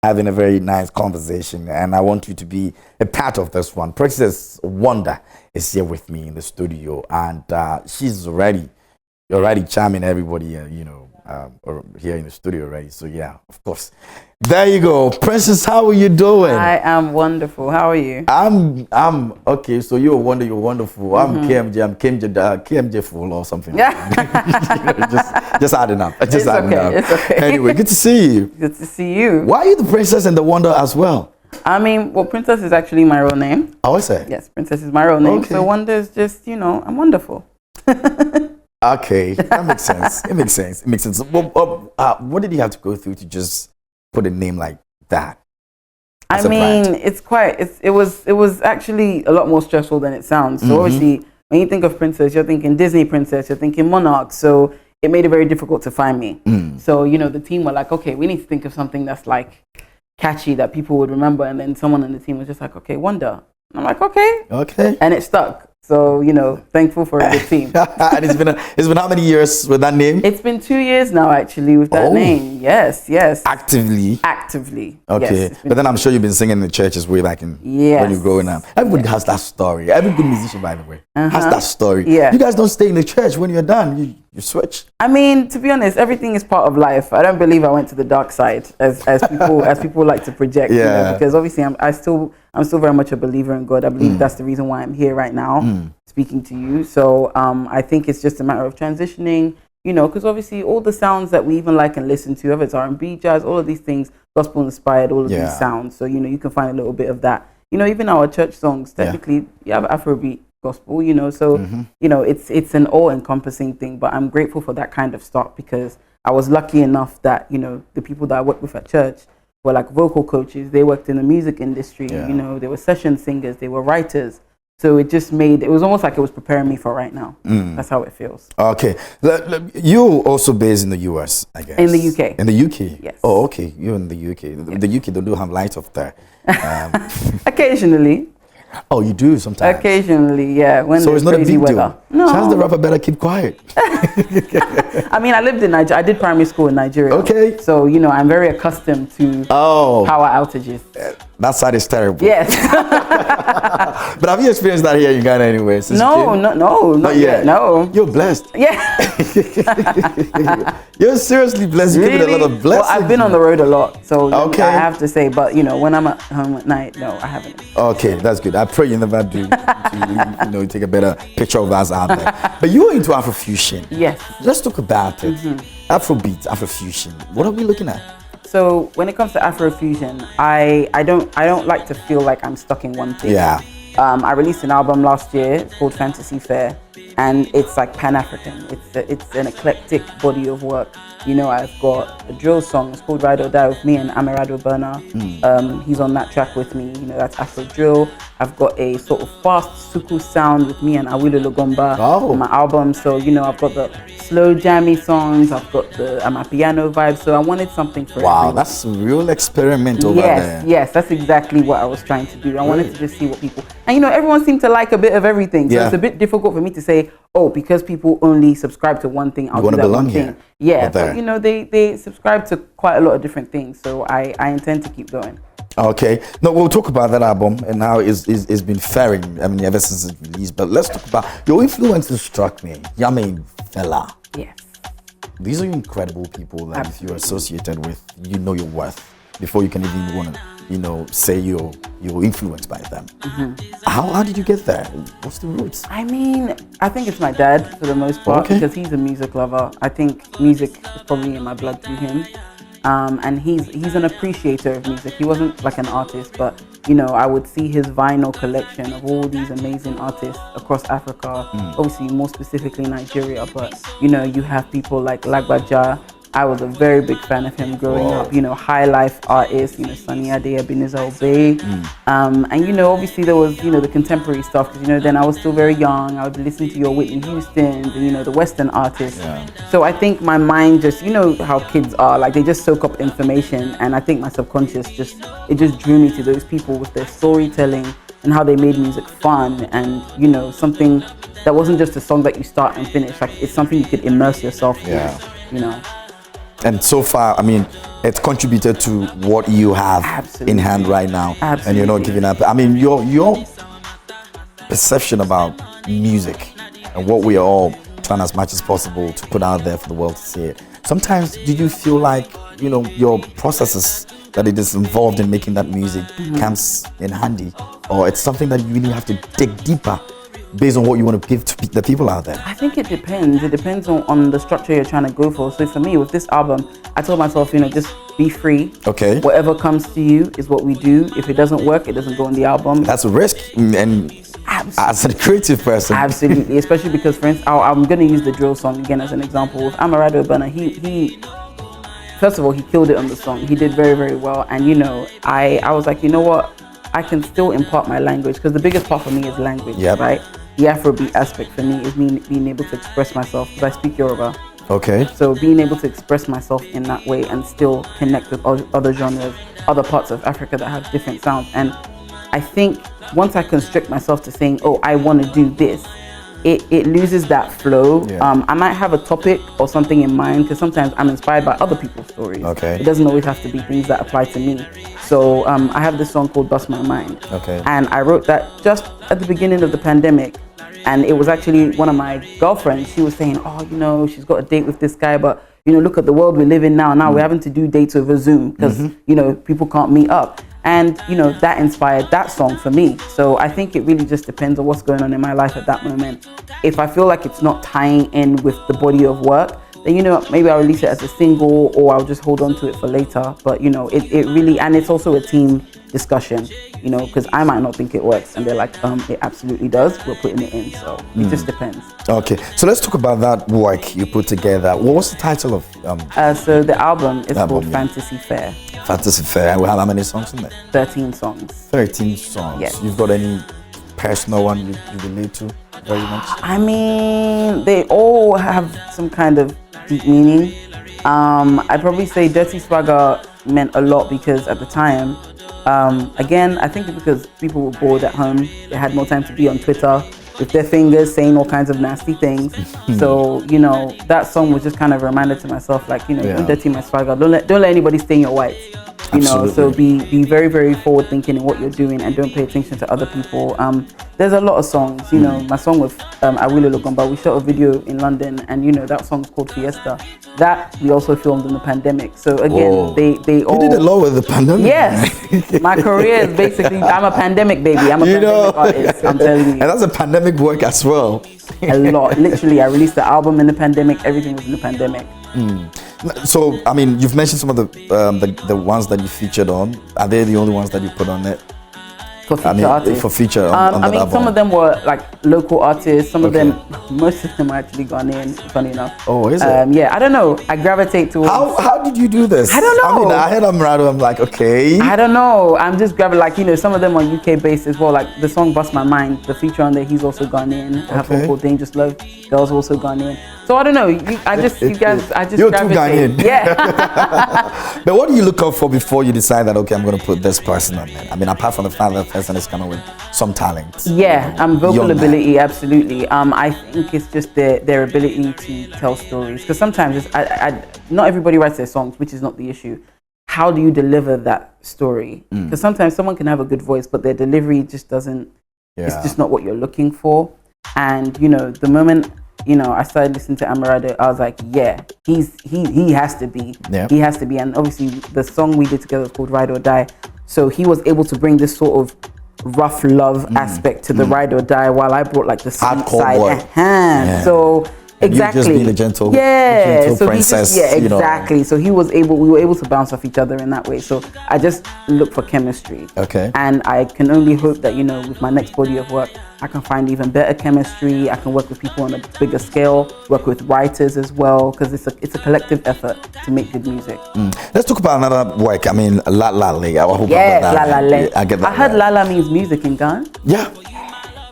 having a very nice conversation, and I want you to be a part of this one. Princess Wonda is here with me in the studio, and she's already charming everybody, here in the studio already. So yeah, of course. There you go, Princess. How are you doing? I am wonderful. How are you? I'm okay. So you're Wonder, you're wonderful. I'm KMJ. I'm KMJ full or something. Yeah. just adding up. Just adding up. It's okay. Anyway, good to see you. Good to see you. Why are you the Princess and the Wonder as well? I mean, well, Princess is actually my real name. Oh, is it? Yes, Princess is my real name. Okay. So Wonder is just, I'm wonderful. Okay, that makes sense. It makes sense. It makes sense. Well, what did you have to go through to just put a name like that? I mean, it was actually a lot more stressful than it sounds. So obviously, when you think of Princess, you're thinking Disney Princess, you're thinking Monarch. So it made it very difficult to find me. So, the team were like, okay, we need to think of something that's like catchy that people would remember. And then someone on the team was just like, okay, Wonder. And I'm like, okay. Okay. And it stuck. So, thankful for a good team. And it's been how many years with that name? It's been 2 years now, actually, with that name. Yes. Actively. Okay. Yes, but then I'm sure you've been singing in the churches way back when you're growing up. Everybody has that story. Every good musician, by the way, has that story. Yeah. You guys don't stay in the church when you're done. You switch. I mean, to be honest, everything is part of life. I don't believe I went to the dark side, as people like to project. Yeah. Because obviously, I'm still very much a believer in God. I believe that's the reason why I'm here right now, speaking to you. So I think it's just a matter of transitioning. Because obviously all the sounds that we even like and listen to, whether it's R&B, jazz, all of these things, gospel inspired, all of these sounds. So you can find a little bit of that. Even our church songs, technically, you have Afrobeat, gospel. So it's an all-encompassing thing. But I'm grateful for that kind of start, because I was lucky enough that the people that I worked with at church were like vocal coaches. They worked in the music industry. They were session singers, they were writers. So it was almost like it was preparing me for right now. That's how it feels. Okay. You also based in the US, I guess. In the UK. In the UK? Yes. Oh, okay. You're in the UK. Yes. The UK, they do have lights up there. Occasionally. Oh, you do sometimes? Occasionally, yeah. When so it's not a big weather. deal? No. Chance the rapper better keep quiet. I mean, I lived in Nigeria. I did primary school in Nigeria. Okay. So, I'm very accustomed to power outages. That side is terrible. Yes. But have you experienced that here in Ghana anyway? No, not yet. No. You're blessed. Yeah. You're seriously blessed. You're given a lot of blessings. Well, I've been on the road a lot, so I have to say, but when I'm at home at night, no, I haven't. Okay, that's good. I pray you never do. To take a better picture of us out there. But you're into afro-fusion. Yes. Let's talk about it. Afrobeat, afro-fusion. What are we looking at? So when it comes to afro-fusion, I don't like to feel like I'm stuck in one thing. Yeah. I released an album last year. It's called Fantasy Fair, and it's like Pan-African. It's an eclectic body of work. I've got a drill song. It's called Ride or Die with me and Amerado Burner. He's on that track with me. That's Afro drill. I've got a sort of fast suku sound with me and Awilo Logomba on my album. So I've got the slow jammy songs. I've got the Amapiano vibe. So I wanted something for everyone. That's a real experiment over there. Yes, that's exactly what I was trying to do. I wanted to just see what people, and everyone seemed to like a bit of everything. So it's a bit difficult for me to say, because people only subscribe to one thing, I'll do that one thing. Yeah, but they subscribe to quite a lot of different things. So I intend to keep going. Okay. No, we'll talk about that album and how it's been faring, ever since it's released. But let's talk about your influences. Struck me. Yamin Fela. Yes. These are incredible people that if you're associated with, your worth before you can even want to, say you're influenced by them. How did you get there? What's the roots? I mean, I think it's my dad for the most part, because he's a music lover. I think music is probably in my blood through him. And he's an appreciator of music. He wasn't like an artist, but I would see his vinyl collection of all these amazing artists across Africa, obviously more specifically Nigeria, but you have people like Lagbaja. I was a very big fan of him growing up, high life artists, Sunny Ade, Ebenezer Obey. And obviously there was, the contemporary stuff, because, then I was still very young. I would listen to your Whitney Houston and, the Western artists. Yeah. So I think my mind just, how kids are, like they just soak up information. And I think my subconscious just drew me to those people with their storytelling and how they made music fun and, something that wasn't just a song that you start and finish. Like it's something you could immerse yourself in, And so far, I mean, it's contributed to what you have Absolutely. in hand right now. Absolutely. And you're not giving up. I mean, your perception about music and what we are all trying as much as possible to put out there for the world to see it. Sometimes do you feel like, your processes that it is involved in making that music comes in handy, or it's something that you really have to dig deeper based on what you want to give to the people out there? I think it depends. It depends on the structure you're trying to go for. So for me, with this album, I told myself, just be free. Okay. Whatever comes to you is what we do. If it doesn't work, it doesn't go on the album. That's a risk. And as a creative person. Absolutely. Especially because, for instance, I'm going to use the drill song again as an example. With Amarado Burner, he first of all, he killed it on the song. He did very, very well. And, I was like, you know what? I can still impart my language, because the biggest part for me is language, right? The Afrobeat aspect for me is me being able to express myself, because I speak Yoruba. Okay. So being able to express myself in that way and still connect with other genres, other parts of Africa that have different sounds. And I think once I constrict myself to saying, oh, I want to do this, it loses that flow. Yeah. I might have a topic or something in mind, because sometimes I'm inspired by other people's stories. Okay. It doesn't always have to be things that apply to me. So I have this song called Bust My Mind. Okay. And I wrote that just at the beginning of the pandemic. And it was actually one of my girlfriends. She was saying, oh, she's got a date with this guy, but, look at the world we live in now. Now we're having to do dates over Zoom because, people can't meet up. And, that inspired that song for me. So I think it really just depends on what's going on in my life at that moment. If I feel like it's not tying in with the body of work, then, maybe I'll release it as a single, or I'll just hold on to it for later. But, it really, and it's also a team discussion, because I might not think it works. And they're like, it absolutely does. We're putting it in. So it just depends. Okay. So let's talk about that work you put together. What was the title of? So the album is called Fantasy Fair. Fantasy Fair. And we have how many songs in there? 13 songs. 13 songs. Yes. You've got any personal one you relate to very much? I mean, they all have some kind of deep meaning. I'd probably say Dirty Swagger meant a lot because at the time, again, I think because people were bored at home, they had more time to be on Twitter with their fingers saying all kinds of nasty things. So, that song was just kind of a reminder to myself, like, don't dirty my swagger, don't let anybody stain your whites. So be very, very forward thinking in what you're doing, and don't pay attention to other people. There's a lot of songs, my song with Awilo Logomba, we shot a video in London, and that song's called Fiesta. That we also filmed in the pandemic. So again, they all... You did a lot with the pandemic. Yes, my career is basically, I'm a pandemic baby, I'm a pandemic artist, I'm telling you. And that's a pandemic work as well. A lot, literally. I released the album in the pandemic, everything was in the pandemic. So, I mean, you've mentioned some of the ones that you featured on. Are they the only ones that you put on it? For feature artists? For feature on I mean, album. some of them were like local artists. Some of them, most of them are actually Ghanaian, funny enough. Oh, is it? Yeah, I don't know. I gravitate towards... How did you do this? I don't know. I mean, I heard Amarado, I'm like, okay. I don't know. I'm just grabbing, like, some of them are UK based as well. Like the song Bust My Mind, the feature on there, he's also Ghanaian. I have one called Dangerous Love, girl's also Ghanaian. So I don't know. You guys, You're gravitate. too Ghanaian. Yeah. But what do you look out for before you decide that, okay, I'm going to put this person on there? I mean, apart from the fact that the person is coming with some talent. Yeah, vocal ability, absolutely. I think it's just their ability to tell stories. Because sometimes not everybody writes their songs, which is not the issue. How do you deliver that story? Because sometimes someone can have a good voice, but their delivery just doesn't, it's just not what you're looking for. And, the moment, I started listening to Amarado, I was like, yeah, he has to be. Yeah. He has to be. And obviously the song we did together was called Ride or Die. So he was able to bring this sort of rough love aspect to the Ride or Die, while I brought like the sweet hardcore side. So exactly. You just being a gentle, so princess. Exactly. So we were able to bounce off each other in that way. So I just look for chemistry. Okay. And I can only hope that, with my next body of work, I can find even better chemistry. I can work with people on a bigger scale, work with writers as well, because it's a collective effort to make good music. Let's talk about another work. I mean, La La Le. Yes, La La Le. I get that. I heard La La means music in Ghana. Yeah.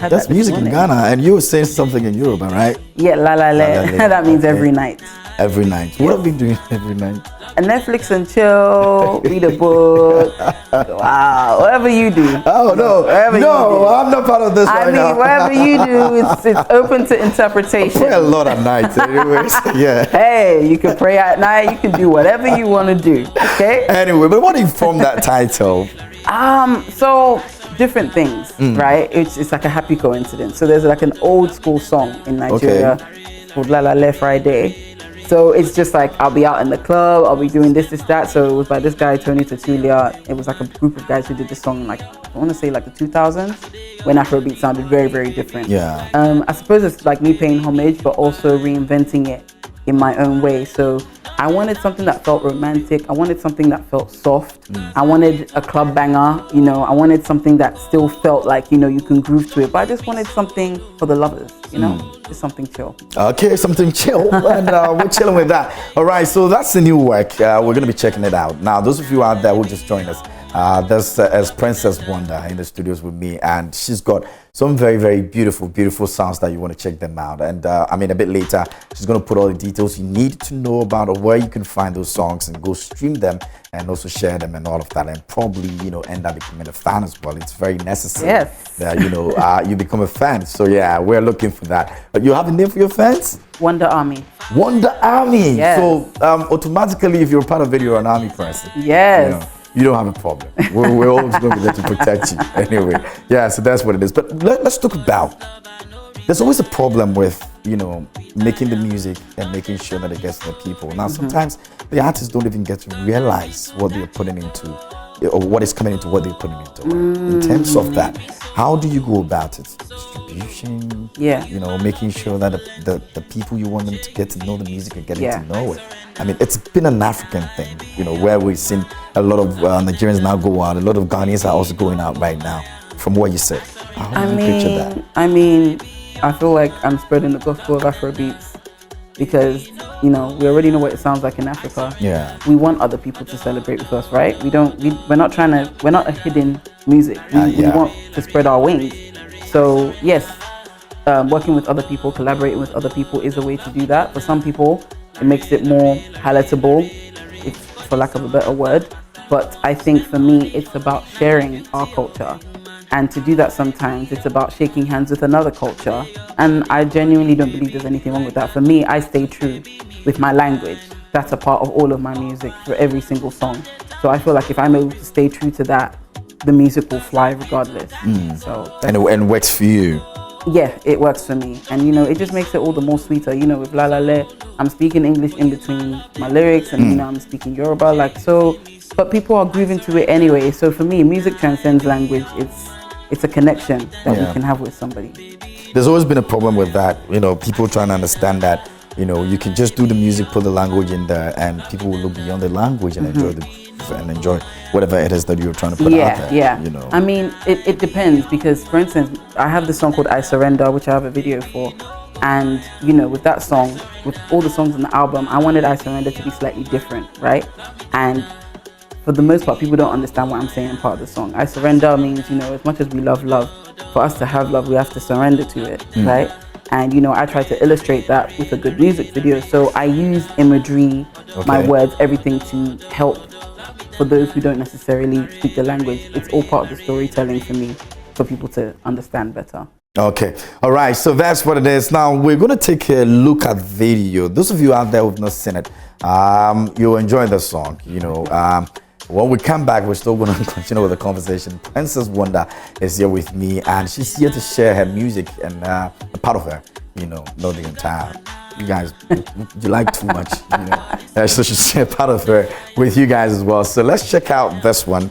had That's that this music in morning. Ghana, and you were saying something in Yoruba, right? Yeah, la la la. That means every night. Every night. What have you been doing every night? And Netflix and chill, read a book. Wow, whatever you do. Oh no, no, I'm not part of this right now. Whatever you do, it's open to interpretation. I pray a lot at night, anyways. Yeah. Hey, you can pray at night. You can do whatever you want to do. Okay. Anyway, but what informed that title? So different things, right? It's like a happy coincidence. So there's like an old school song in Nigeria called La La Le Friday. So it's just like I'll be out in the club, I'll be doing this, that. So it was by this guy, Tony Tutulia. It was like a group of guys who did this song in like, I want to say like the 2000s, when Afrobeat sounded very, very different. Yeah. I suppose it's like me paying homage, but also reinventing it in my own way. So I wanted something that felt romantic. I wanted something that felt soft. I wanted a club banger, you know. I wanted something that still felt like, you know, you can groove to it. But I just wanted something for the lovers, you know, just something chill. Okay, something chill, and we're chilling with that. All right, so that's the new work. We're gonna be checking it out. Now, those of you out there who just joined us, there's as Princess Wonda in the studios with me, and she's got some very, very beautiful sounds that you want to check them out. And I mean, a bit later, she's going to put all the details you need to know about or where you can find those songs and go stream them and also share them and all of that, and probably, you know, end up becoming a fan as well. It's very necessary that, you know, you become a fan. So yeah, we're looking for that. But you have a name for your fans? Wonder Army. Wonder Army. Yes. So automatically, if you're part of it, you're an army person. Yes. You know, you don't have a problem. We're always going to be there to protect you. Anyway, yeah, so that's what it is. But let's talk about, there's always a problem with, you know, making the music and making sure that it gets to the people. Now, sometimes the artists don't even get to realize what they're putting into, or what is coming into what they're putting into. In terms of that, how do you go about it? Distribution, you know, making sure that the people you want them to get to know the music are getting to know it. I mean, it's been an African thing, you know, where we've seen a lot of Nigerians now go out. A lot of Ghanaians are also going out right now, from what you said. How do you picture that? I mean, I feel like I'm spreading the gospel of Afrobeats because, you know, we already know what it sounds like in Africa. Yeah. We want other people to celebrate with us, right? We're not a hidden music. We want to spread our wings. So yes, working with other people, collaborating with other people is a way to do that. For some people, it makes it more palatable, if, for lack of a better word. But I think for me, it's about sharing our culture. And to do that sometimes, it's about shaking hands with another culture. And I genuinely don't believe there's anything wrong with that. For me, I stay true with my language. That's a part of all of my music for every single song. So I feel like if I'm able to stay true to that, the music will fly regardless. So and works for you. Yeah, it works for me. And you know, it just makes it all the more sweeter. You know, with La La Le, I'm speaking English in between my lyrics, and you know, I'm speaking Yoruba, like so. But people are grooving to it anyway. So for me, music transcends language. It's a connection that you can have with somebody. There's always been a problem with that. You know, people trying to understand that, you know, you can just do the music, put the language in there, and people will look beyond the language and enjoy whatever it is that you're trying to put out there. Yeah. You know. I mean, it depends because, for instance, I have this song called I Surrender, which I have a video for. And, you know, with that song, with all the songs in the album, I wanted I Surrender to be slightly different, right? And for the most part, people don't understand what I'm saying in part of the song. I surrender means, you know, as much as we love love, for us to have love, we have to surrender to it, right? And, you know, I try to illustrate that with a good music video. So I use imagery, my words, everything to help for those who don't necessarily speak the language. It's all part of the storytelling for me, for people to understand better. Okay, all right, so that's what it is. Now we're going to take a look at the video. Those of you out there who've not seen it, you'll enjoy the song, you know. When we come back, we're still going to continue with the conversation. Princess Wonda is here with me, and she's here to share her music and a part of her, you know, not the entire. You guys, you like too much, you know. So she's share part of her with you guys as well. So let's check out this one.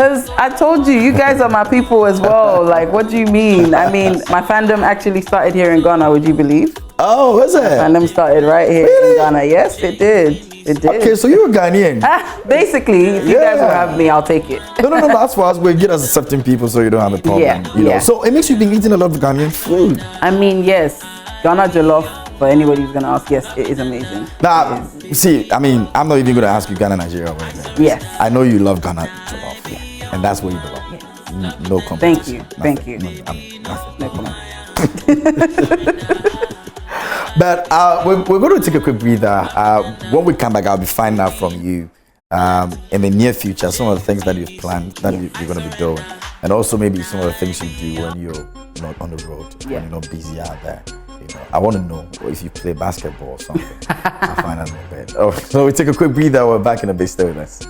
Because I told you, you guys are my people as well. Like, what do you mean? I mean, my fandom actually started here in Ghana, would you believe? Oh, was it? Fandom started right here in Ghana. Yes, it did. It did. Okay, so you were Ghanaian. Basically, if you guys will have me, I'll take it. No. That's for us. We get us accepting people, so you don't have a problem. Yeah, You know. So it makes you been eating a lot of Ghanaian food. I mean, yes, Ghana jollof. For anybody who's gonna ask, yes, it is amazing. Now, see, I mean, I'm not even gonna ask you Ghana, Nigeria, or anything. Yes. I know you love Ghana jollof. Yeah. And that's where you belong. Yes. No competition. Thank you. Nothing. Thank you. Nothing. No comment. But we're going to take a quick breather. When we come back, I'll be finding out from you in the near future some of the things that you've planned that you're going to be doing, and also maybe some of the things you do when you're not on the road, when you're not busy out there. You know, I want to know if you play basketball or something. I'll find out in a bit. Oh, so we take a quick breather. We're back in a bit. Stay with us.